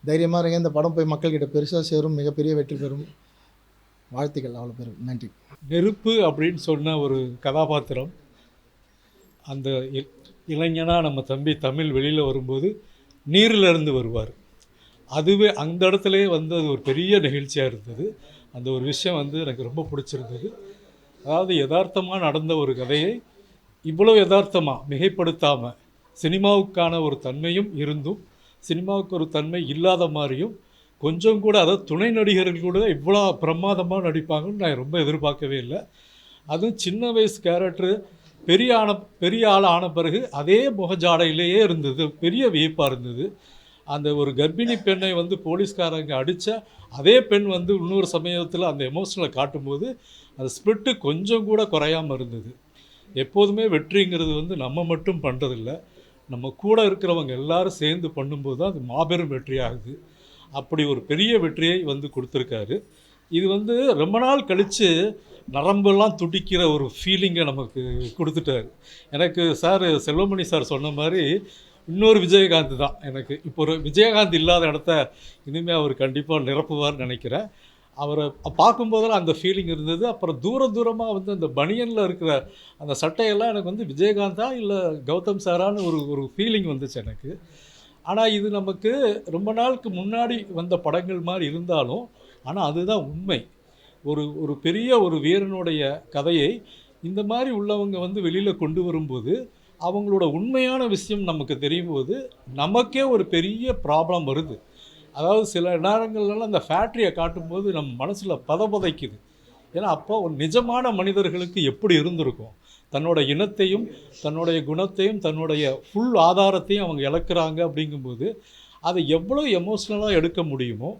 S2: தைரியமாக இருங்க, இந்த படம் போய் மக்கள்கிட்ட பெருசாக சேரும், மிகப்பெரிய வெற்றி பெறும். வாழ்த்துக்கள் அவ்வளோ பேர். நன்றி.
S3: நெருப்பு அப்படின்னு சொன்ன ஒரு கதாபாத்திரம், அந்த இளைஞனாக நம்ம தம்பி தமிழ் வெளியில் வரும்போது நீரிலிருந்து வருவார். அதுவே அந்த இடத்துலையே வந்து அது ஒரு பெரிய நிகழ்ச்சியாக இருந்தது. அந்த ஒரு விஷயம் வந்து எனக்கு ரொம்ப பிடிச்சிருந்தது. அதாவது யதார்த்தமாக நடந்த ஒரு கதையை இவ்வளோ யதார்த்தமாக மிகைப்படுத்தாமல், சினிமாவுக்கான ஒரு தன்மையும் இருந்தும் சினிமாவுக்கு ஒரு தன்மை இல்லாத மாதிரியும், கொஞ்சம் கூட அதாவது துணை நடிகர்கள் கூட இவ்வளோ பிரமாதமாக நடிப்பாங்கன்னு நான் ரொம்ப எதிர்பார்க்கவே இல்லை. அதுவும் சின்ன வயசு கேரக்டரு பெரிய ஆள் ஆன பிறகு அதே முகஜாடையிலேயே இருந்தது. பெரிய வியப்பாக இருந்தது. அந்த ஒரு கர்ப்பிணி பெண்ணை வந்து போலீஸ்காரங்க அடித்த அதே பெண் வந்து இன்னொரு சமயத்தில் அந்த எமோஷனலை காட்டும்போது அந்த ஸ்பிரிட்டு கொஞ்சம் கூட குறையாமல் இருந்தது. எப்போதுமே வெற்றிங்கிறது வந்து நம்ம மட்டும் பண்ணுறதில்ல, நம்ம கூட இருக்கிறவங்க எல்லாரும் சேர்ந்து பண்ணும்போது தான் அது மாபெரும் வெற்றியாகுது. அப்படி ஒரு பெரிய வெற்றியை வந்து கொடுத்துருக்காரு. இது வந்து ரொம்ப நாள் கழித்து நரம்பெல்லாம் துடிக்கிற ஒரு ஃபீலிங்கை நமக்கு கொடுத்துட்டார். எனக்கு சார் செல்வமணி சார் சொன்ன மாதிரி இன்னொரு விஜயகாந்த் தான் எனக்கு. இப்போ ஒரு விஜயகாந்த் இல்லாத இடத்த இனிமேல் அவர் கண்டிப்பாக நிரப்புவார்னு நினைக்கிறேன். அவரை பார்க்கும்போதெல்லாம் அந்த ஃபீலிங் இருந்தது. அப்புறம் தூரமாக வந்து அந்த பனியனில் இருக்கிற அந்த சட்டையெல்லாம் எனக்கு வந்து விஜயகாந்தா இல்லை கௌதம் சாரான்னு ஒரு ஒரு ஃபீலிங் வந்துச்சு எனக்கு. ஆனால் இது நமக்கு ரொம்ப நாளுக்கு முன்னாடி வந்த படங்கள் மாதிரி இருந்தாலும், ஆனால் அதுதான் உண்மை. ஒரு ஒரு பெரிய ஒரு வீரனுடைய கதையை இந்த மாதிரி உள்ளவங்க வந்து வெளியில் கொண்டு வரும்போது, அவங்களோட உண்மையான விஷயம் நமக்கு தெரியும்போது நமக்கே ஒரு பெரிய ப்ராப்ளம் வருது. அதாவது சில நேரங்கள்லாம் அந்த ஃபேக்ட்ரியை காட்டும்போது நம்ம மனசில் பதைக்குது. ஏன்னா அப்போ ஒரு நிஜமான மனிதர்களுக்கு எப்படி இருந்திருக்கும், தன்னோட இனத்தையும் தன்னுடைய குணத்தையும் தன்னுடைய ஃபுல் ஆதாரத்தையும் அவங்க இழக்கிறாங்க. அப்படிங்கும்போது அதை எவ்வளோ எமோஷ்னலாக எடுக்க முடியுமோ,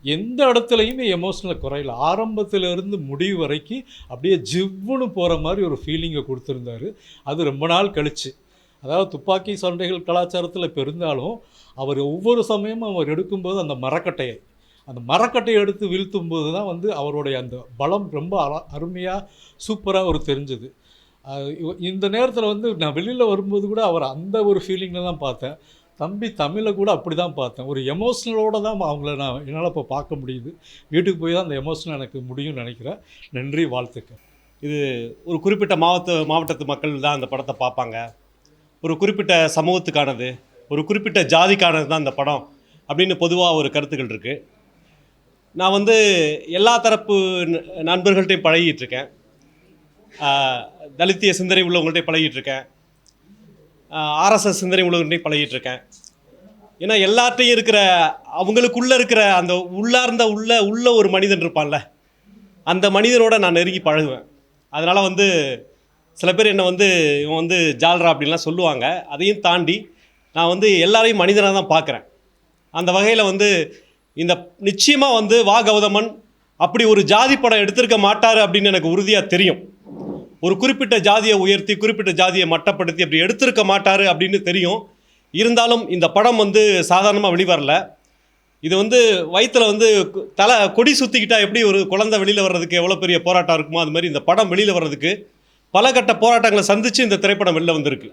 S3: எந்த இடத்துலையுமே எமோஷ்னல் குறையில, ஆரம்பத்திலிருந்து முடிவு வரைக்கும் அப்படியே ஜிவ்வுன்னு போகிற மாதிரி ஒரு ஃபீலிங்கை கொடுத்துருந்தாரு. அது ரொம்ப நாள் கழிச்சு, அதாவது துப்பாக்கி சண்டைகள் கலாச்சாரத்தில் இப்போ இருந்தாலும் அவர் ஒவ்வொரு சமயமும் அவர் எடுக்கும்போது அந்த மரக்கட்டையை எடுத்து வீழ்த்தும்போது தான் வந்து அவருடைய அந்த பலம் ரொம்ப அருமையாக சூப்பராக ஒரு தெரிஞ்சுது. இந்த நேரத்தில் வந்து நான் வெளியில் வரும்போது கூட அவர் அந்த ஒரு ஃபீலிங்கில் தான் பார்த்தேன். தம்பி தமிழை கூட அப்படி தான் பார்த்தேன். ஒரு எமோஷ்னலோடு தான் அவங்கள என்னால் இப்போ பார்க்க முடியுது. வீட்டுக்கு போய் தான் அந்த எமோஷனல் எனக்கு முடியும்னு நினைக்கிறேன். நன்றி, வாழ்த்துக்கள்.
S4: இது ஒரு குறிப்பிட்ட மாவட்டத்து மக்கள் தான் அந்த படத்தை பார்ப்பாங்க. ஒரு குறிப்பிட்ட சமூகத்துக்கானது, ஒரு குறிப்பிட்ட ஜாதிக்கானது தான் இந்த படம் அப்படின்னு பொதுவாக ஒரு கருத்துக்கள் இருக்குது. நான் வந்து எல்லா தரப்பு நண்பர்கள்ட்டையும் பழகிட்டுருக்கேன். தலித்திய சிந்தனை உள்ளவங்கள்ட்டையும் பழகிட்டுருக்கேன். ஆர்எஸ்எஸ் சிந்தனை உள்ளவங்கள்ட்டையும் பழகிட்டுருக்கேன். ஏன்னா எல்லார்ட்டையும் இருக்கிற அவங்களுக்குள்ளே இருக்கிற அந்த உள்ளார்ந்த உள்ள ஒரு மனிதன் இருப்பான்ல, அந்த மனிதனோட நான் நெருங்கி பழகுவேன். அதனால் வந்து சில பேர் என்னை வந்து இவன் வந்து ஜால்ரா அப்படின்லாம் சொல்லுவாங்க. அதையும் தாண்டி நான் வந்து எல்லாரையும் மனிதனாக தான் பார்க்குறேன். அந்த வகையில் வந்து இந்த நிச்சயமாக வந்து வா கௌதமன் அப்படி ஒரு ஜாதி படம் எடுத்திருக்க மாட்டார் அப்படின்னு எனக்கு உறுதியாக தெரியும். ஒரு குறிப்பிட்ட ஜாதியை உயர்த்தி குறிப்பிட்ட ஜாதியை மட்டப்படுத்தி அப்படி எடுத்திருக்க மாட்டார் அப்படின்னு தெரியும். இருந்தாலும் இந்த படம் வந்து சாதாரணமாக வெளிவரல. இது வந்து வயிற்றில் வந்து கொடி சுற்றிக்கிட்டால் எப்படி ஒரு குழந்தை வெளியில் வர்றதுக்கு எவ்வளோ பெரிய போராட்டம் இருக்குமோ, அது மாதிரி இந்த படம் வெளியில் வர்றதுக்கு பல கட்ட போராட்டங்களை சந்தித்து இந்த திரைப்படம் வெளில வந்திருக்கு.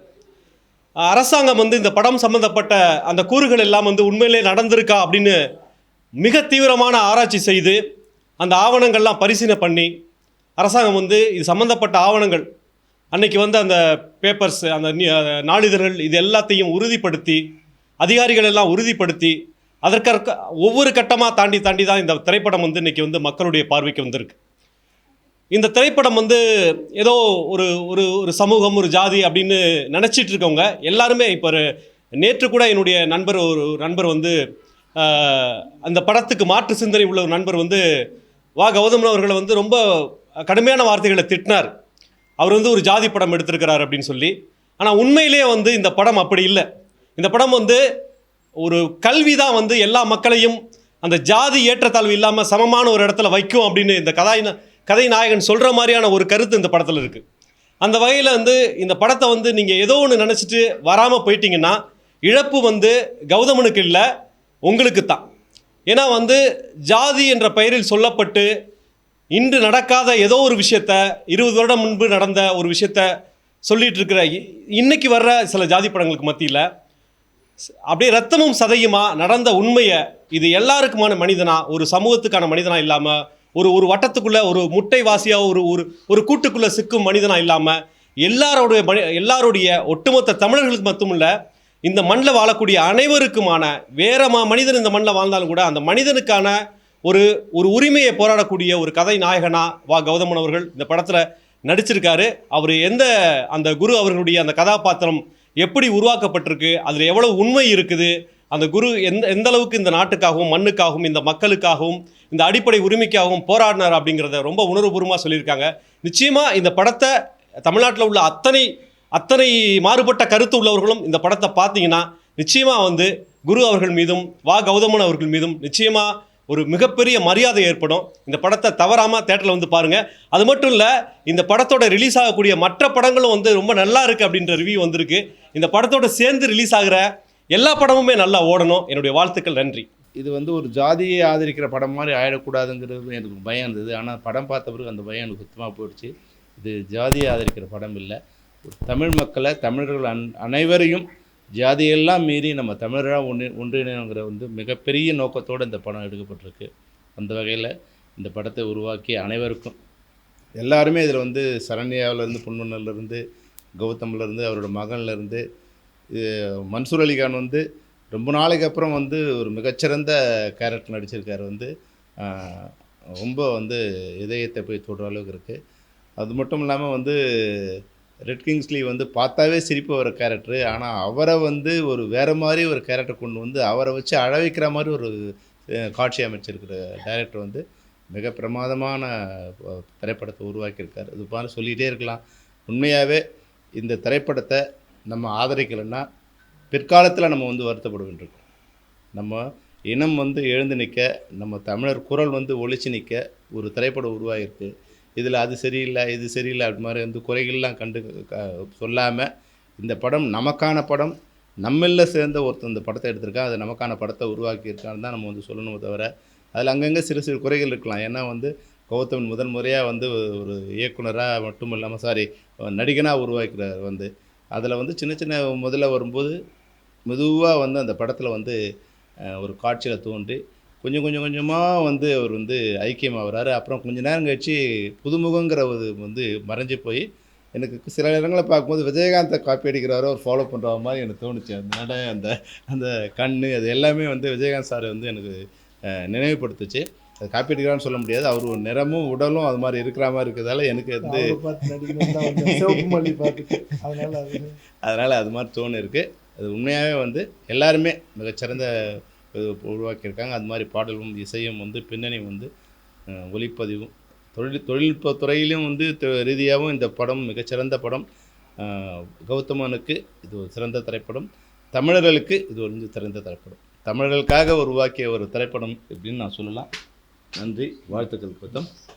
S4: அரசாங்கம் வந்து இந்த படம் சம்மந்தப்பட்ட அந்த கூறுகள் எல்லாம் வந்து உண்மையிலே நடந்திருக்கா அப்படின்னு மிக தீவிரமான ஆராய்ச்சி செய்து அந்த ஆவணங்கள்லாம் பரிசீலனை பண்ணி அரசாங்கம் வந்து இது சம்மந்தப்பட்ட ஆவணங்கள் அன்னைக்கு வந்து அந்த பேப்பர்ஸ், அந்த நாளிதழ்கள் இது எல்லாத்தையும் உறுதிப்படுத்தி அதிகாரிகள் எல்லாம் உறுதிப்படுத்தி அதற்காக ஒவ்வொரு கட்டமாக தாண்டி தான் இந்த திரைப்படம் வந்து இன்றைக்கி வந்து மக்களுடைய பார்வைக்கு வந்திருக்கு. இந்த திரைப்படம் வந்து ஏதோ ஒரு ஒரு ஒரு சமூகம், ஒரு ஜாதி அப்படின்னு நினச்சிட்டு இருக்கவங்க எல்லாருமே இப்போ நேற்று கூட என்னுடைய ஒரு நண்பர் வந்து அந்த படத்துக்கு மாற்று சிந்தனை உள்ள ஒரு நண்பர் வந்து வா கௌதமன் அவர்களை வந்து ரொம்ப கடுமையான வார்த்தைகளை திட்டினார். அவர் வந்து ஒரு ஜாதி படம் எடுத்திருக்கிறார் அப்படின்னு சொல்லி. ஆனால் உண்மையிலேயே வந்து இந்த படம் அப்படி இல்லை. இந்த படம் வந்து ஒரு கல்வி தான் வந்து எல்லா மக்களையும் அந்த ஜாதி ஏற்றத்தாழ்வு இல்லாமல் சமமான ஒரு இடத்துல வைக்கும் அப்படின்னு இந்த கதை நாயகன் சொல்கிற மாதிரியான ஒரு கருத்து இந்த படத்தில் இருக்குது. அந்த வகையில் வந்து இந்த படத்தை வந்து நீங்கள் ஏதோ ஒன்று நினச்சிட்டு வராமல் போயிட்டீங்கன்னா இழப்பு வந்து கௌதமனுக்கு இல்லை, உங்களுக்கு தான். ஏன்னா வந்து ஜாதி என்ற பெயரில் சொல்லப்பட்டு இன்று நடக்காத ஏதோ ஒரு விஷயத்த 20 வருடம் முன்பு நடந்த ஒரு விஷயத்த சொல்லிகிட்டு இருக்கிற இன்னைக்கு வர்ற சில ஜாதி படங்களுக்கு மத்தியில் அப்படியே ரத்தமும் சதையுமா நடந்த உண்மையை, இது எல்லாருக்குமான மனிதனா, ஒரு சமூகத்துக்கான மனிதனா இல்லாமல் ஒரு வட்டத்துக்குள்ளே ஒரு முட்டைவாசியாக ஒரு கூட்டுக்குள்ளே சிக்கும் மனிதனா இல்லாமல் எல்லாருடைய ஒட்டுமொத்த தமிழர்களுக்கு மட்டுமில்லை, இந்த மண்ணில் வாழக்கூடிய அனைவருக்குமான வேற மனிதன் இந்த மண்ணில் வாழ்ந்தாலும் கூட அந்த மனிதனுக்கான ஒரு உரிமையை போராடக்கூடிய ஒரு கதை நாயகனா வா கௌதமன் அவர்கள் இந்த படத்தில் நடிச்சிருக்காரு. அவர் அந்த குரு அவர்களுடைய அந்த கதாபாத்திரம் எப்படி உருவாக்கப்பட்டிருக்கு, அதில் எவ்வளோ உண்மை இருக்குது, அந்த குரு எந்த அளவுக்கு இந்த நாட்டுக்காகவும் மண்ணுக்காகவும் இந்த மக்களுக்காகவும் இந்த அடிப்படை உரிமைக்காகவும் போராடினார் அப்படிங்கிறத ரொம்ப உணர்வுபூர்வமாக சொல்லியிருக்காங்க. நிச்சயமாக இந்த படத்தை தமிழ்நாட்டில் உள்ள அத்தனை மாறுபட்ட கருத்து உள்ளவர்களும் இந்த படத்தை பார்த்தீங்கன்னா நிச்சயமாக வந்து குரு அவர்கள் மீதும் வா கௌதமன் அவர்கள் மீதும் நிச்சயமாக ஒரு மிகப்பெரிய மரியாதை ஏற்படும். இந்த படத்தை தவறாமல் தேட்டரில் வந்து பாருங்கள். அது மட்டும் இல்லை, இந்த படத்தோட ரிலீஸ் ஆகக்கூடிய மற்ற படங்களும் வந்து ரொம்ப நல்லா இருக்குது அப்படின்ற ரிவ்யூ வந்திருக்கு. இந்த படத்தோட சேர்ந்து ரிலீஸ் ஆகிற எல்லா படமுமே நல்லா ஓடணும். என்னுடைய வாழ்த்துக்கள். நன்றி.
S5: இது வந்து ஒரு ஜாதியை ஆதரிக்கிற படம் மாதிரி ஆகிடக்கூடாதுங்கிறது எனக்கு பயம் இருந்தது. ஆனால் படம் பார்த்த பிறகு அந்த பயம் எனக்கு சுத்தமாக போயிடுச்சு. இது ஜாதியை ஆதரிக்கிற படம் இல்லை, ஒரு தமிழ் மக்களை தமிழர்கள் அனைவரையும் ஜாதியெல்லாம் மீறி நம்ம தமிழராக ஒன்றிணைங்கிற வந்து மிகப்பெரிய நோக்கத்தோடு இந்த படம் எடுக்கப்பட்டிருக்கு. அந்த வகையில் இந்த படத்தை உருவாக்கிய அனைவருக்கும், எல்லாருமே இதில் வந்து சரண்யாவிலேருந்து, பொன்வண்ணன்லேருந்து, கௌதம்லேருந்து, அவரோட மகன்லேருந்து, மன்சூர் அலிகான் வந்து ரொம்ப நாளைக்கு அப்புறம் வந்து ஒரு மிகச்சிறந்த கேரக்டர் நடிச்சிருக்காரு. வந்து ரொம்ப வந்து இதயத்தை போய் தொடுற அளவுக்கு இருக்குது. அது மட்டும் இல்லாமல் வந்து ரெட் கிங்ஸ்லி வந்து பார்த்தாவே சிரிப்பு வர கேரக்டரு. ஆனால் அவரை வந்து ஒரு வேறு மாதிரி ஒரு கேரக்டர் கொண்டு வந்து அவரை வச்சு அழ வைக்கிற மாதிரி ஒரு காட்சி அமைச்சிருக்கிற டைரக்டர் வந்து மிக பிரமாதமான திரைப்படத்தை உருவாக்கியிருக்கார். இது மாதிரி சொல்லிகிட்டே இருக்கலாம். உண்மையாகவே இந்த திரைப்படத்தை நம்ம ஆதரிக்கலைன்னா பிற்காலத்தில் நம்ம வந்து வருத்தப்பட வேண்டியிருக்கோம். நம்ம இனம் வந்து எழுந்து நிற்க, நம்ம தமிழர் குரல் வந்து ஒழிச்சு நிற்க ஒரு திரைப்படம் உருவாகிருக்கு. இதில் அது சரியில்லை, இது சரியில்லை அப்படி மாதிரி வந்து குறைகள்லாம் சொல்லாமல் இந்த படம் நமக்கான படம், நம்மளில் சேர்ந்த ஒருத்தர் இந்த படத்தை எடுத்திருக்கா, அது நமக்கான படத்தை உருவாக்கியிருக்கான்னு தான் நம்ம வந்து சொல்லணுமே தவிர, அதில் அங்கங்கே சிறு சிறு குறைகள் இருக்கலாம். ஏன்னா வந்து கௌதமன் முதன் முறையாக வந்து ஒரு இயக்குனராக மட்டும் இல்லாமல் நடிகனாக உருவாக்கிறார். வந்து அதில் வந்து சின்ன சின்ன முதல்ல வரும்போது மெதுவாக வந்து அந்த படத்தில் வந்து ஒரு காட்சியில் தோன்றி கொஞ்சமாக வந்து அவர் வந்து ஐக்கியமாகறாரு. அப்புறம் கொஞ்ச நேரம் கழிச்சு புதுமுகங்கிற ஒரு வந்து மறைஞ்சு போய் எனக்கு சில இடங்களை பார்க்கும்போது விஜயகாந்தை காப்பி அடிக்கிறாரோ ஒரு ஃபாலோ பண்ணுற மாதிரி எனக்கு தோணுச்சு. அந்த நடை, அந்த அந்த கண், அது எல்லாமே வந்து விஜயகாந்த் சார் வந்து எனக்கு நினைவுபடுத்துச்சு. அது காப்பி அடிக்கிறான்னு சொல்ல முடியாது. அவர் ஒரு நிறமும் உடலும் அது மாதிரி இருக்கிற மாதிரி இருக்கிறதால எனக்கு வந்து அதனால் அது மாதிரி தோணு இருக்குது. அது உண்மையாகவே வந்து எல்லாருமே மிகச்சிறந்த உருவாக்கியிருக்காங்க. அது மாதிரி பாடலும் இசையும் வந்து பின்னணி வந்து ஒளிப்பதிவும் தொழில்நுட்ப துறையிலும் வந்து ரீதியாகவும் இந்த படம் மிகச்சிறந்த படம். கௌதமனுக்கு இது ஒரு சிறந்த திரைப்படம், தமிழர்களுக்கு இது ஒரு சிறந்த திரைப்படம், தமிழர்களுக்காக உருவாக்கிய ஒரு திரைப்படம் அப்படின்னு நான் சொல்லலாம். நன்றி, வாழ்த்துக்கள் கௌதம்.